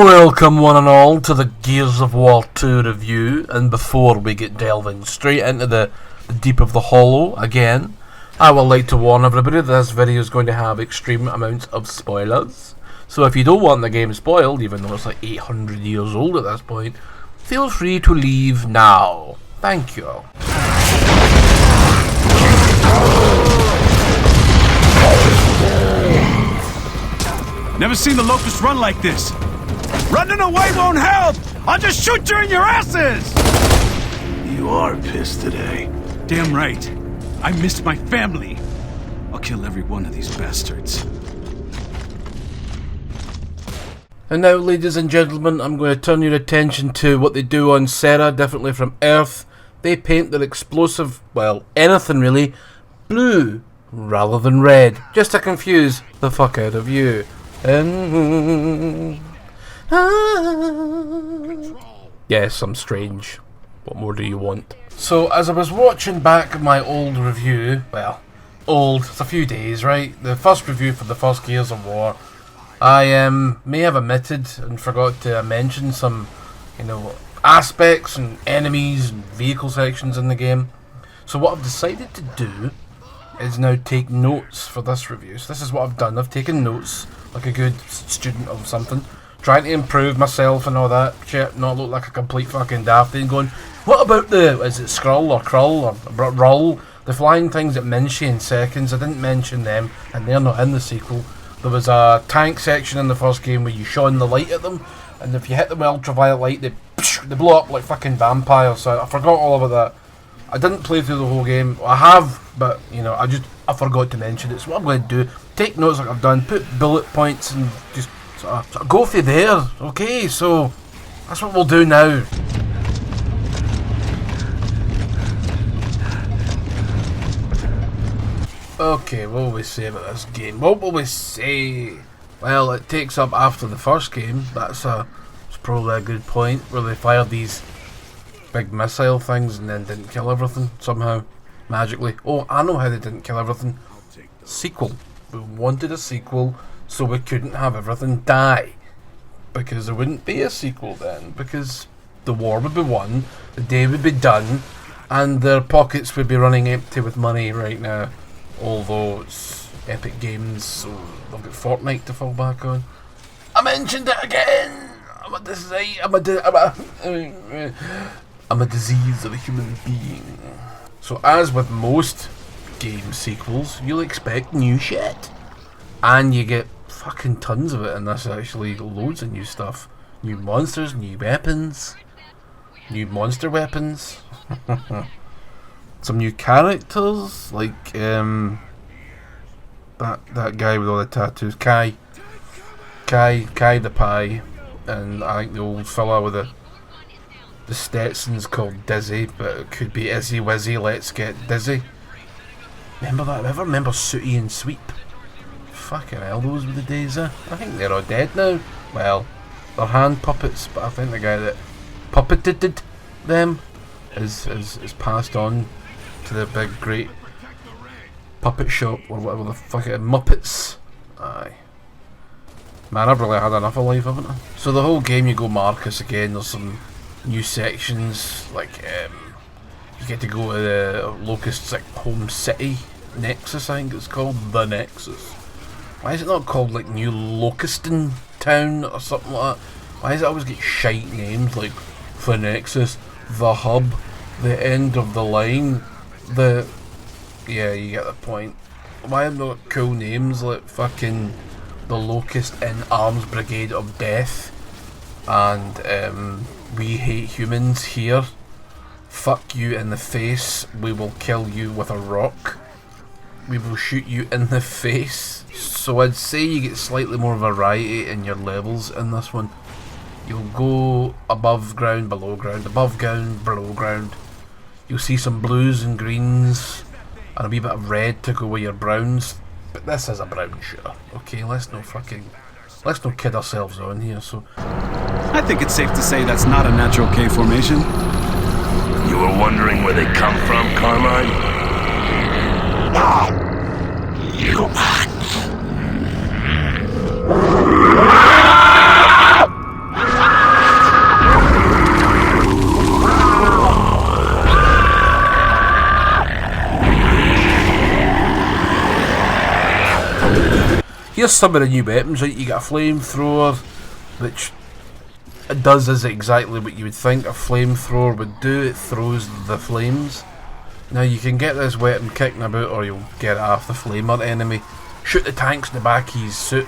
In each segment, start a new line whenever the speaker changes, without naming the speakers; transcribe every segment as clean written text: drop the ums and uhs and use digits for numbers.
Welcome one and all to the Gears of War 2 review, and before we get delving straight into the deep of the hollow again, I would like to warn everybody that this video is going to have extreme amounts of spoilers. So if you don't want the game spoiled, even though it's like 800 years old at this point, feel free to leave now. Thank you.
Never seen the Locusts run like this. Running away won't help! I'll just shoot you in your asses!
You are pissed today.
Damn right. I missed my family. I'll kill every one of these bastards.
And now, ladies and gentlemen, I'm going to turn your attention to what they do on Serra, differently from Earth. They paint their explosive, well, anything really, blue rather than red, just to confuse the fuck out of you. Yes, I'm strange. What more do you want? So, as I was watching back my old review, well, old, it's a few days, right? The first review for the first Gears of War, I may have omitted and forgot to mention some, aspects and enemies and vehicle sections in the game. So what I've decided to do is now take notes for this review. So this is what I've done. I've taken notes like a good student of something, trying to improve myself and all that shit, not look like a complete fucking dafty, and going, what about is it Skrull or Krull or Rull? The flying things that mince you in seconds, I didn't mention them, and they're not in the sequel. There was a tank section in the first game where you shone the light at them, and if you hit them with ultraviolet light, they blow up like fucking vampires, so I forgot all about that. I didn't play through the whole game. I have, but, I forgot to mention it. So what I'm going to do, take notes like I've done, put bullet points and just sort of go through there. Okay, so that's what we'll do now. Okay, what will we say about this game? What will we say? Well, it takes up after the first game. That's probably a good point, where they fired these big missile things and then didn't kill everything somehow, magically. Oh, I know how they didn't kill everything. Sequel. We wanted a sequel, so we couldn't have everything die, because there wouldn't be a sequel then, because the war would be won, the day would be done, and their pockets would be running empty with money right now. Although it's Epic Games, so they've got Fortnite to fall back on. I mentioned it again! I'm a disease of a human being. So as with most game sequels, you'll expect new shit. And you get fucking tons of it, and that's actually loads of new stuff. New monsters, new weapons. New monster weapons. Some new characters, like that guy with all the tattoos, Kai the Pie, and I think the old fella with the Stetson's called Dizzy, but it could be Izzy Wizzy, let's get dizzy. Remember that? Ever remember Sooty and Sweep? Fucking hell, those were the days, I think they're all dead now. Well, they're hand puppets, but I think the guy that puppeted them is passed on to the big great puppet shop or whatever the fuck it is, Muppets. Aye. Man, I've really had enough of life, haven't I? So the whole game you go Marcus again, there's some new sections, like you get to go to the Locust's like home city, Nexus I think it's called, the Nexus. Why is it not called like New Locuston Town or something like that? Why does it always get shite names like the Nexus, the Hub, the End of the Line, yeah, you get the point. Why have they got cool names like fucking the Locust in Arms Brigade of Death and We Hate Humans here, fuck you in the face, we will kill you with a rock, we will shoot you in the face. So I'd say you get slightly more variety in your levels in this one. You'll go above ground, below ground, above ground, below ground. You'll see some blues and greens and a wee bit of red to go with your browns. But this is a brown shooter. Okay, let's not kid ourselves on here, so
I think it's safe to say that's not a natural K formation.
You were wondering where they come from, Carmine? No! Humans!
here's some of the new weapons, right? You got a flamethrower, which it does exactly what you would think a flamethrower would do. It throws the flames. Now you can get this weapon kicking about, or you'll get it off the flamer enemy. Shoot the tanks in the back of his suit.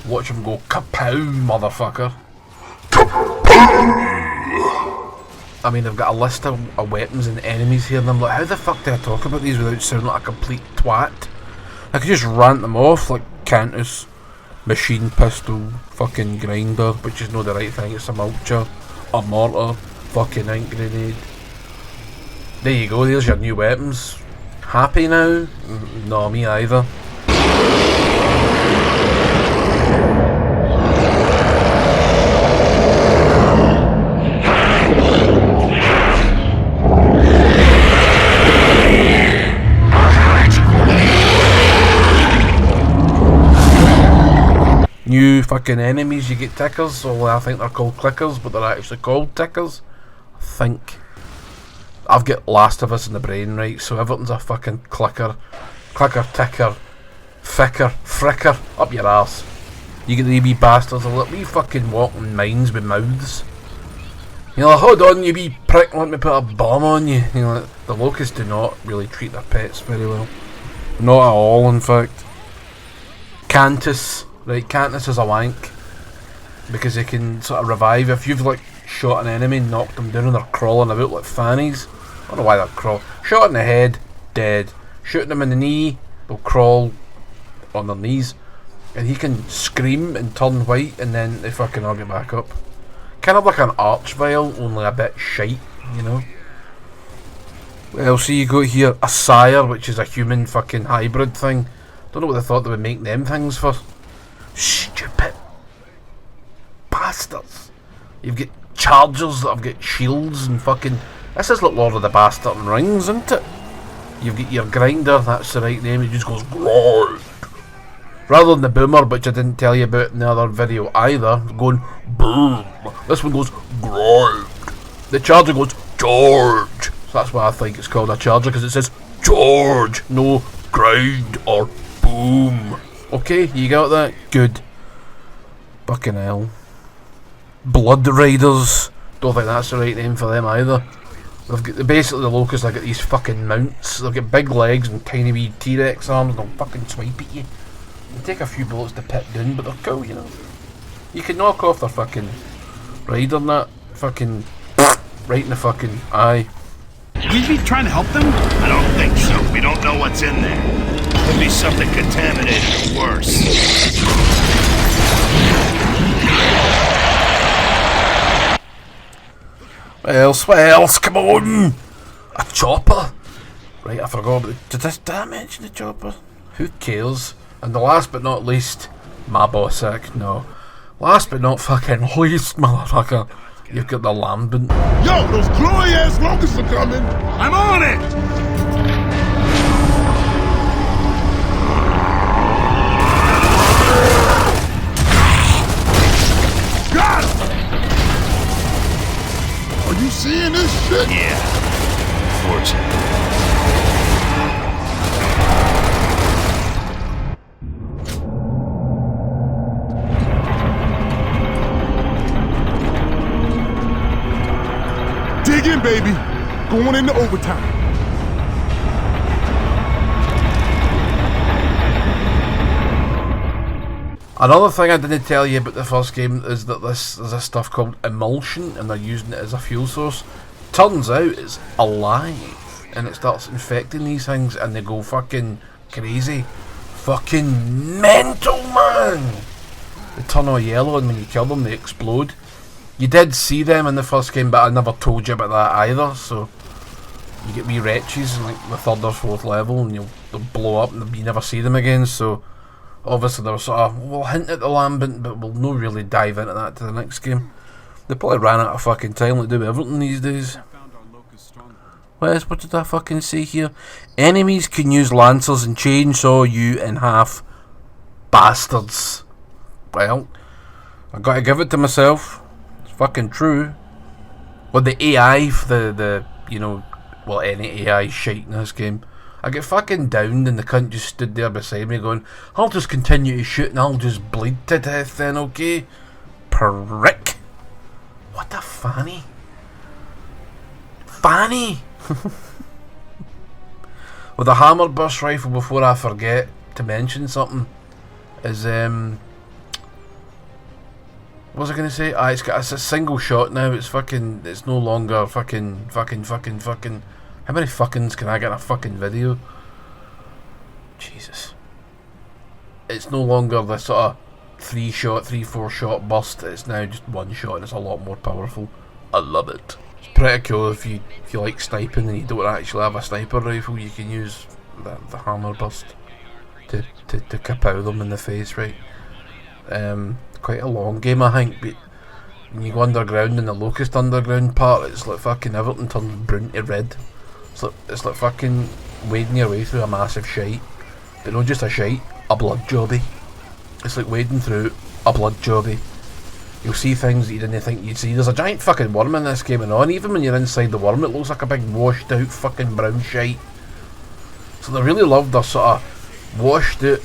Watch him go kapow, motherfucker. I mean, I've got a list of weapons and enemies here, and I'm like, how the fuck do I talk about these without sounding like a complete twat? I could just rant them off, like Cantus, machine pistol, fucking grinder, which is not the right thing, it's a mulcher, a mortar, fucking ink grenade. There you go, there's your new weapons. Happy now? No, me either. New fucking enemies, you get tickers, or I think they're called clickers, but they're actually called tickers. I think. I've got Last of Us in the brain, right, so everything's a fucking clicker. Clicker, ticker, ficker, fricker, up your arse. You get the wee bastards, a little wee fucking walking mines with mouths. You're like, hold on, you wee prick, let me put a bomb on you. You know, the locusts do not really treat their pets very well. Not at all, in fact. Cantus. Right, Cantus is a wank, because they can sort of revive. If you've like shot an enemy, knocked them down and they're crawling about like fannies, I don't know why they're crawling. Shot in the head, dead. Shooting them in the knee, they'll crawl on their knees, and he can scream and turn white, and then they fucking all get back up. Kind of like an archvile, only a bit shite, you know. Well, so you got here a sire, which is a human fucking hybrid thing. Don't know what they thought they would make them things for. Stupid bastards. You've got chargers that have got shields and fucking... This is like Lord of the Bastard and Rings, isn't it? You've got your grinder, that's the right name, it just goes grind. Rather than the boomer, which I didn't tell you about in the other video either, going boom. This one goes grind. The charger goes George. So that's why I think it's called a charger, because it says George, no grind or boom. Okay, you got that? Good. Fucking hell. Blood Riders. Don't think that's the right name for them either. They've got basically the locusts. They've got these fucking mounts. They've got big legs and tiny wee T-Rex arms. They'll fucking swipe at you. They take a few bullets to pit down, but they're cool, you know. You can knock off their fucking rider and that. Fucking right in the fucking eye.
We'd be trying to help them?
I don't think so. We don't know what's in there. Could be something contaminated or worse.
What else? Come on! A chopper? Right, I forgot about it. Did I mention the chopper? Who cares? And the last but not least, my Bossack. No. Last but not fucking least, motherfucker. You've got the lambent.
Yo, those glory ass locusts are coming!
I'm on it!
Got him! Are you seeing this shit?
Yeah. Fortunately.
Dig in, baby. Going into overtime.
Another thing I didn't tell you about the first game is that there's this stuff called emulsion, and they're using it as a fuel source. Turns out it's alive, and it starts infecting these things, and they go fucking crazy. Fucking mental, man! They turn all yellow, and when you kill them, they explode. You did see them in the first game, but I never told you about that either, so... You get wee wretches in like the 3rd or 4th level, and they'll blow up, and you never see them again, so... Obviously they were sort of, we'll hint at the lambent, but we'll not really dive into that to the next game. They probably ran out of fucking time to do everything these days. What did I fucking say here? Enemies can use lancers and chainsaw you in half. Bastards. Well, I gotta give it to myself. It's fucking true. Well, the AI, you know, well, any AI shite in this game. I get fucking downed and the cunt just stood there beside me going, I'll just continue to shoot and I'll just bleed to death then, okay? Prick. What a fanny. Fanny! With a hammer burst rifle, before I forget to mention something, is what was I gonna say? It's a single shot now. It's no longer fucking. How many fuckings can I get in a fucking video? Jesus. It's no longer the sort of 3-4 shot burst. It's now just one shot, and it's a lot more powerful. I love it. It's pretty cool if you like sniping and you don't actually have a sniper rifle. You can use the hammer burst to kapow them in the face, right? Quite a long game, I think, but when you go underground in the Locust Underground part, it's like fucking everything turns brown to red. It's like fucking wading your way through a massive shite, but not just a shite, a blood jobby. It's like wading through a blood jobby. You'll see things that you didn't think you'd see. There's a giant fucking worm in this game, and even when you're inside the worm, it looks like a big washed out fucking brown shite. So they really love their sort of washed out,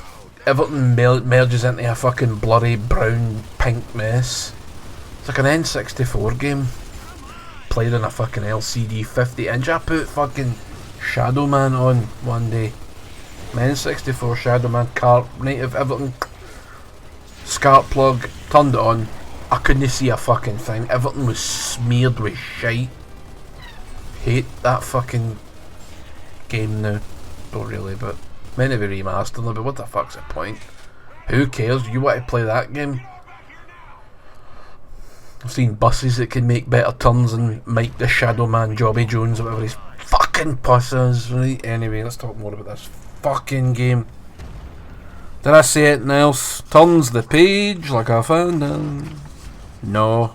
everything merges into a fucking blurry brown pink mess. It's like an N64 game played on a fucking LCD 50-inch. I put fucking Shadow Man on one day. My N64 Shadow Man, car, native, everything. Scarp plug, turned it on. I couldn't see a fucking thing. Everything was smeared with shite. Hate that fucking game now. Don't really, but meant to be remastered, but what the fuck's the point? Who cares? You want to play that game? I've seen buses that can make better turns than Mike the Shadow Man, Jobby Jones, or whatever his fucking puss is, right? Anyway, let's talk more about this fucking game. Did I say anything else? Turns the page like I found him. No.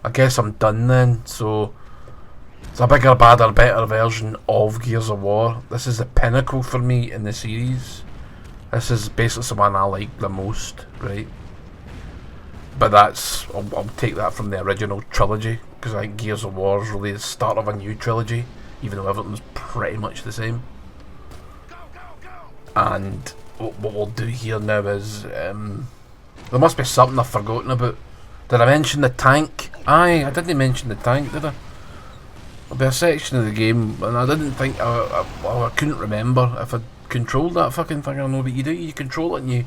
I guess I'm done then, so it's a bigger, badder, better version of Gears of War. This is the pinnacle for me in the series. This is basically the one I like the most, right? But that's, I'll take that from the original trilogy, because I think Gears of War is really the start of a new trilogy, even though everything's pretty much the same. And what we'll do here now is, there must be something I've forgotten about. Did I mention the tank? Aye, I didn't mention the tank, did I? There'll be a section of the game, and I didn't think, I couldn't remember if I controlled that fucking thing. I know, but you do, you control it and you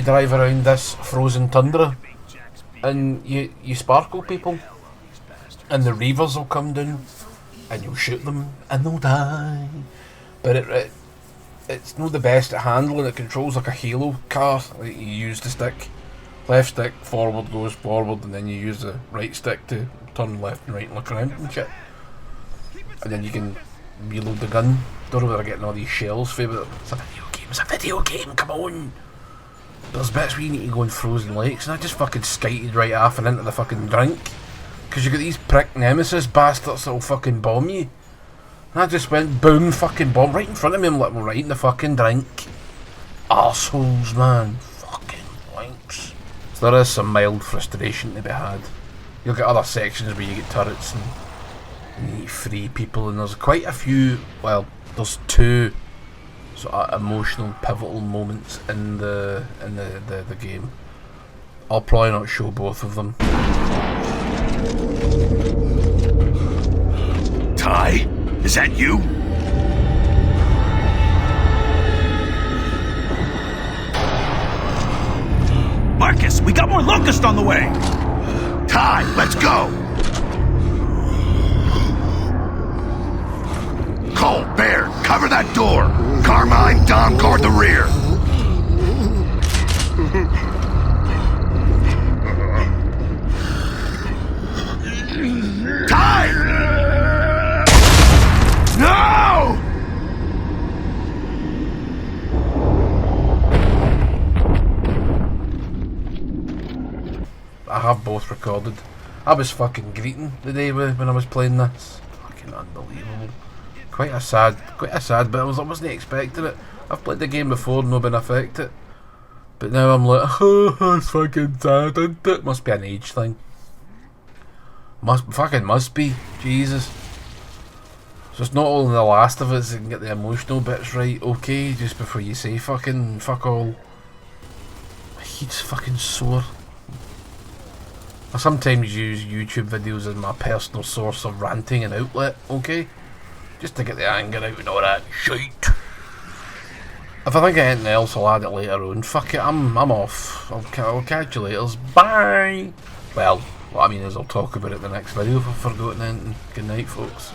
drive around this frozen tundra, and you sparkle people, and the Reivers will come down, and you'll shoot them, and they'll die. But it's not the best at handling. It controls like a Halo car. Like, you use the stick, left stick, forward goes forward, and then you use the right stick to turn left and right and look around and shit. And then you can reload the gun. Don't know where they're getting all these shells for, but it's a video game, come on! There's bits where you need to go in frozen lakes, and I just fucking skited right off and into the fucking drink. Because you got these prick nemesis bastards that'll fucking bomb you. And I just went boom, fucking bomb right in front of me. I'm like, well, right in the fucking drink. Arseholes, man. Fucking wanks. So there is some mild frustration to be had. You'll get other sections where you get turrets and you need to free people, and there's quite a few, well, there's two sort of emotional, pivotal moments in the game. I'll probably not show both of them.
Ty? Is that you? Marcus, we got more Locust on the way!
Ty, let's go! Cole, Bear, cover that door! Carmine, Dom, guard the rear! Ty! No!
I have both recorded. I was fucking greeting the day when I was playing this. Fucking unbelievable. Quite a sad, but I wasn't expecting it. I've played the game before, not been affected. But now I'm like, oh, it's fucking sad, isn't it? Must be an age thing. Must be, Jesus. So it's not only The Last of Us that can get the emotional bits right, okay, just before you say fucking fuck all. My head's fucking sore. I sometimes use YouTube videos as my personal source of ranting and outlet, okay? Just to get the anger out and all that shite. If I think of anything else, I'll add it later on. Fuck it, I'm off. I'll catch you later. Bye! Well, what I mean is I'll talk about it in the next video if I've forgotten anything. Good night, folks.